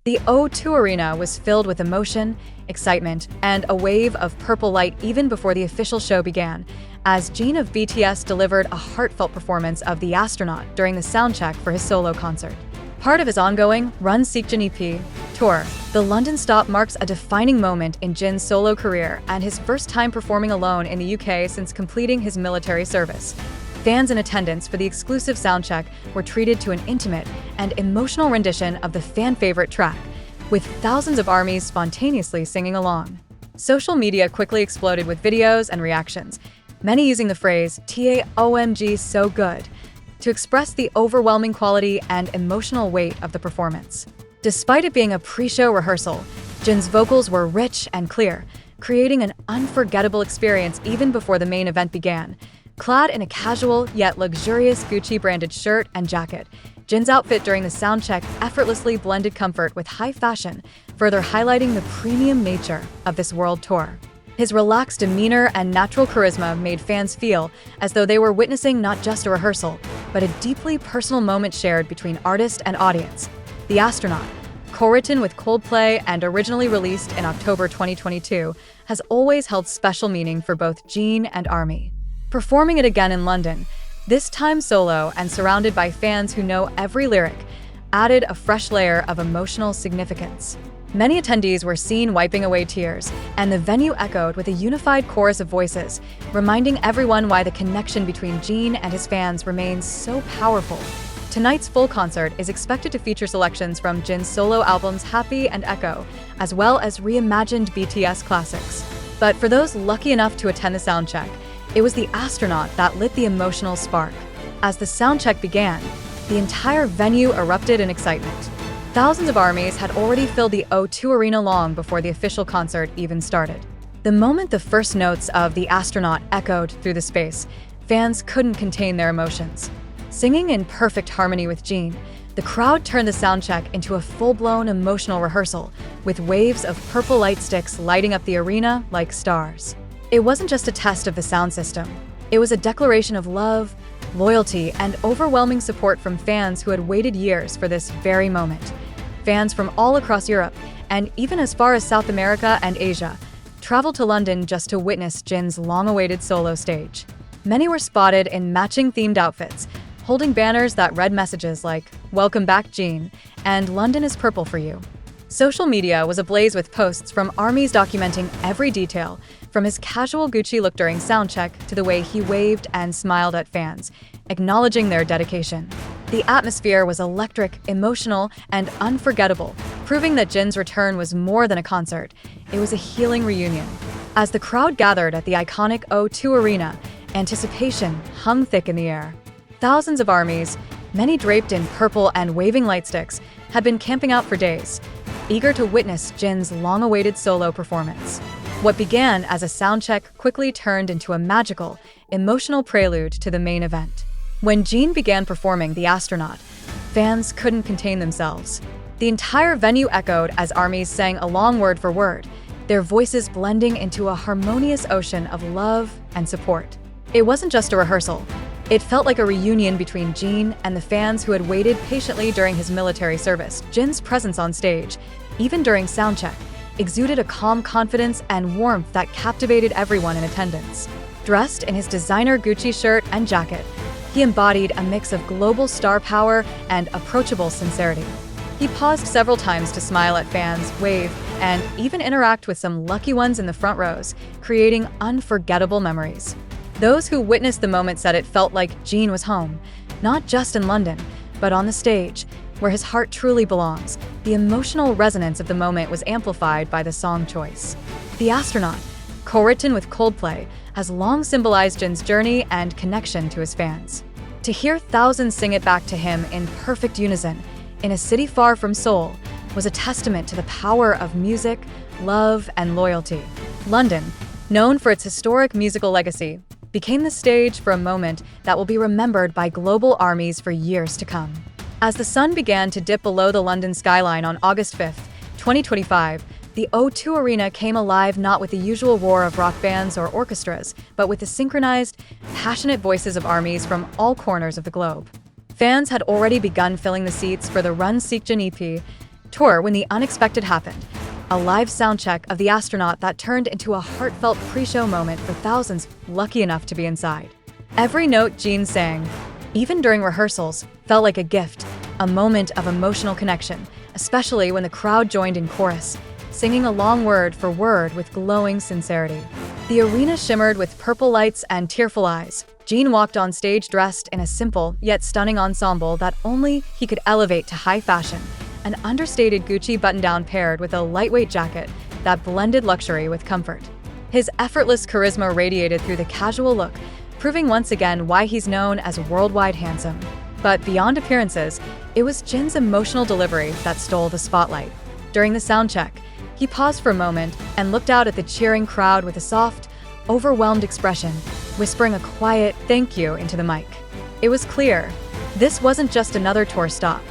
The O2 Arena was filled with emotion, excitement, and a wave of purple light even before the official show began, as Jin of BTS delivered a heartfelt performance of The Astronaut during the soundcheck for his solo concert. Part of his ongoing Run Seokjin EP tour, the London stop marks a defining moment in Jin's solo career and his first time performing alone in the UK since completing his military service. Fans in attendance for the exclusive soundcheck were treated to an intimate and emotional rendition of the fan-favorite track, with thousands of ARMYs spontaneously singing along. Social media quickly exploded with videos and reactions, many using the phrase "TAOMG so good" to express the overwhelming quality and emotional weight of the performance. Despite it being a pre-show rehearsal, Jin's vocals were rich and clear, creating an unforgettable experience even before the main event began. Clad in a casual yet luxurious Gucci-branded shirt and jacket, Jin's outfit during the soundcheck effortlessly blended comfort with high fashion, further highlighting the premium nature of this world tour. His relaxed demeanor and natural charisma made fans feel as though they were witnessing not just a rehearsal, but a deeply personal moment shared between artist and audience. The Astronaut, co-written with Coldplay and originally released in October 2022, has always held special meaning for both Jin and ARMY. Performing it again in London, this time solo and surrounded by fans who know every lyric, added a fresh layer of emotional significance. Many attendees were seen wiping away tears, and the venue echoed with a unified chorus of voices, reminding everyone why the connection between Jin and his fans remains so powerful. Tonight's full concert is expected to feature selections from Jin's solo albums Happy and Echo, as well as reimagined BTS classics. But for those lucky enough to attend the soundcheck, it was The Astronaut that lit the emotional spark. As the soundcheck began, the entire venue erupted in excitement. Thousands of ARMYs had already filled the O2 Arena long before the official concert even started. The moment the first notes of The Astronaut echoed through the space, fans couldn't contain their emotions. Singing in perfect harmony with Jin, the crowd turned the soundcheck into a full-blown emotional rehearsal, with waves of purple light sticks lighting up the arena like stars. It wasn't just a test of the sound system. It was a declaration of love, loyalty, and overwhelming support from fans who had waited years for this very moment. Fans from all across Europe, and even as far as South America and Asia, traveled to London just to witness Jin's long-awaited solo stage. Many were spotted in matching themed outfits, holding banners that read messages like "Welcome back, Jin" and "London is purple for you." Social media was ablaze with posts from ARMYs documenting every detail, from his casual Gucci look during soundcheck to the way he waved and smiled at fans, acknowledging their dedication. The atmosphere was electric, emotional, and unforgettable, proving that Jin's return was more than a concert. It was a healing reunion. As the crowd gathered at the iconic O2 Arena, anticipation hung thick in the air. Thousands of ARMYs, many draped in purple and waving light sticks, had been camping out for days, eager to witness Jin's long-awaited solo performance. What began as a soundcheck quickly turned into a magical, emotional prelude to the main event. When Jin began performing The Astronaut, fans couldn't contain themselves. The entire venue echoed as ARMYs sang along word for word, their voices blending into a harmonious ocean of love and support. It wasn't just a rehearsal. It felt like a reunion between Jin and the fans who had waited patiently during his military service. Jin's presence on stage, even during soundcheck, exuded a calm confidence and warmth that captivated everyone in attendance. Dressed in his designer Gucci shirt and jacket, he embodied a mix of global star power and approachable sincerity. He paused several times to smile at fans, wave, and even interact with some lucky ones in the front rows, creating unforgettable memories. Those who witnessed the moment said it felt like Jin was home, not just in London, but on the stage, where his heart truly belongs. The emotional resonance of the moment was amplified by the song choice. The Astronaut, co-written with Coldplay, has long symbolized Jin's journey and connection to his fans. To hear thousands sing it back to him in perfect unison, in a city far from Seoul, was a testament to the power of music, love, and loyalty. London, known for its historic musical legacy, became the stage for a moment that will be remembered by global ARMYs for years to come. As the sun began to dip below the London skyline on August 5, 2025, the O2 Arena came alive not with the usual roar of rock bands or orchestras, but with the synchronized, passionate voices of ARMYs from all corners of the globe. Fans had already begun filling the seats for the Run Seokjin EP tour when the unexpected happened. A live soundcheck of The Astronaut that turned into a heartfelt pre-show moment for thousands lucky enough to be inside. Every note Jin sang, even during rehearsals, felt like a gift, a moment of emotional connection, especially when the crowd joined in chorus, singing along word for word with glowing sincerity. The arena shimmered with purple lights and tearful eyes. Jin walked on stage dressed in a simple yet stunning ensemble that only he could elevate to high fashion, an understated Gucci button-down paired with a lightweight jacket that blended luxury with comfort. His effortless charisma radiated through the casual look, proving once again why he's known as worldwide handsome. But beyond appearances, it was Jin's emotional delivery that stole the spotlight. During the soundcheck, he paused for a moment and looked out at the cheering crowd with a soft, overwhelmed expression, whispering a quiet thank you into the mic. It was clear, this wasn't just another tour stop.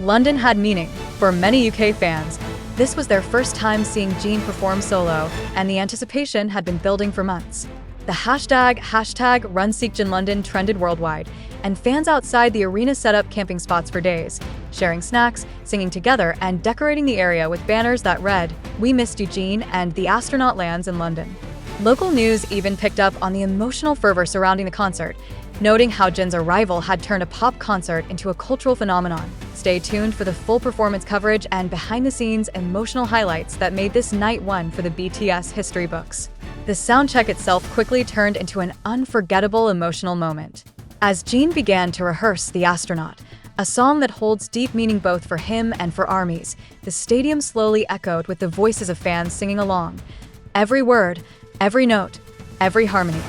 London had meaning. For many UK fans, this was their first time seeing Jin perform solo, and the anticipation had been building for months. The hashtag Run Seokjin London trended worldwide, and fans outside the arena set up camping spots for days, sharing snacks, singing together, and decorating the area with banners that read, "We missed you, Jin," and "The Astronaut lands in London." Local news even picked up on the emotional fervor surrounding the concert, noting how Jin's arrival had turned a pop concert into a cultural phenomenon. Stay tuned for the full performance coverage and behind-the-scenes emotional highlights that made this night one for the BTS history books. The soundcheck itself quickly turned into an unforgettable emotional moment. As Jin began to rehearse The Astronaut, a song that holds deep meaning both for him and for ARMYs, the stadium slowly echoed with the voices of fans singing along. Every word, every note, every harmony.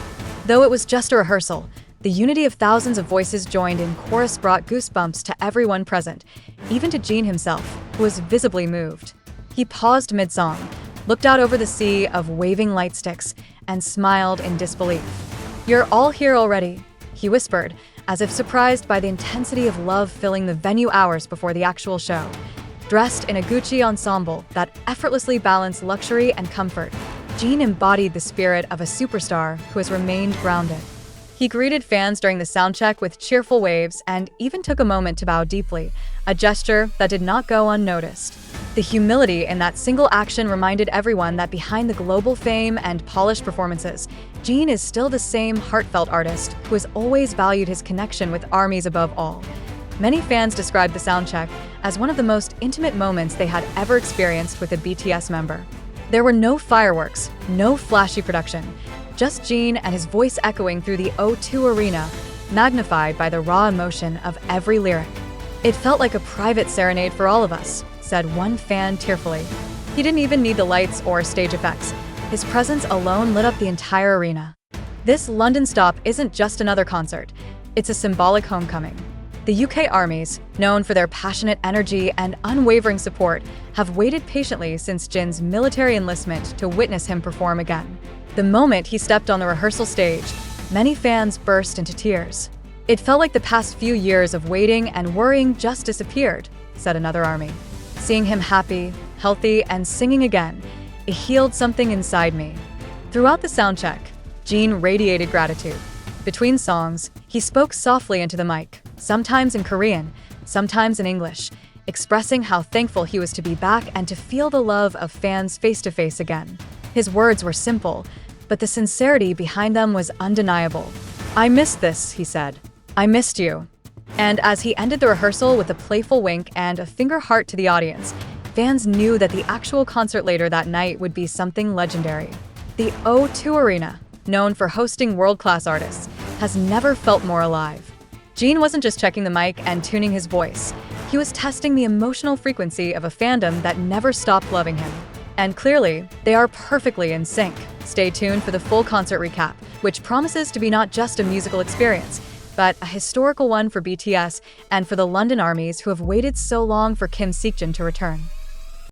Though it was just a rehearsal, the unity of thousands of voices joined in chorus brought goosebumps to everyone present, even to Jin himself, who was visibly moved. He paused mid-song, looked out over the sea of waving light sticks, and smiled in disbelief. "You're all here already," he whispered, as if surprised by the intensity of love filling the venue hours before the actual show. Dressed in a Gucci ensemble that effortlessly balanced luxury and comfort, Jin embodied the spirit of a superstar who has remained grounded. He greeted fans during the soundcheck with cheerful waves and even took a moment to bow deeply, a gesture that did not go unnoticed. The humility in that single action reminded everyone that behind the global fame and polished performances, Jin is still the same heartfelt artist who has always valued his connection with ARMYs above all. Many fans described the soundcheck as one of the most intimate moments they had ever experienced with a BTS member. There were no fireworks, no flashy production, just Jin and his voice echoing through the O2 arena, magnified by the raw emotion of every lyric. "It felt like a private serenade for all of us," said one fan tearfully. He didn't even need the lights or stage effects. His presence alone lit up the entire arena. This London stop isn't just another concert. It's a symbolic homecoming. The UK ARMYs, known for their passionate energy and unwavering support, have waited patiently since Jin's military enlistment to witness him perform again. The moment he stepped on the rehearsal stage, many fans burst into tears. "It felt like the past few years of waiting and worrying just disappeared," said another ARMY. "Seeing him happy, healthy, and singing again, it healed something inside me." Throughout the soundcheck, Jin radiated gratitude. Between songs, he spoke softly into the mic, sometimes in Korean, sometimes in English, expressing how thankful he was to be back and to feel the love of fans face-to-face again. His words were simple, but the sincerity behind them was undeniable. "I missed this," he said. "I missed you." And as he ended the rehearsal with a playful wink and a finger heart to the audience, fans knew that the actual concert later that night would be something legendary. The O2 Arena, known for hosting world-class artists, has never felt more alive. Jin wasn't just checking the mic and tuning his voice. He was testing the emotional frequency of a fandom that never stopped loving him. And clearly, they are perfectly in sync. Stay tuned for the full concert recap, which promises to be not just a musical experience, but a historical one for BTS and for the London ARMYs who have waited so long for Kim Seokjin to return.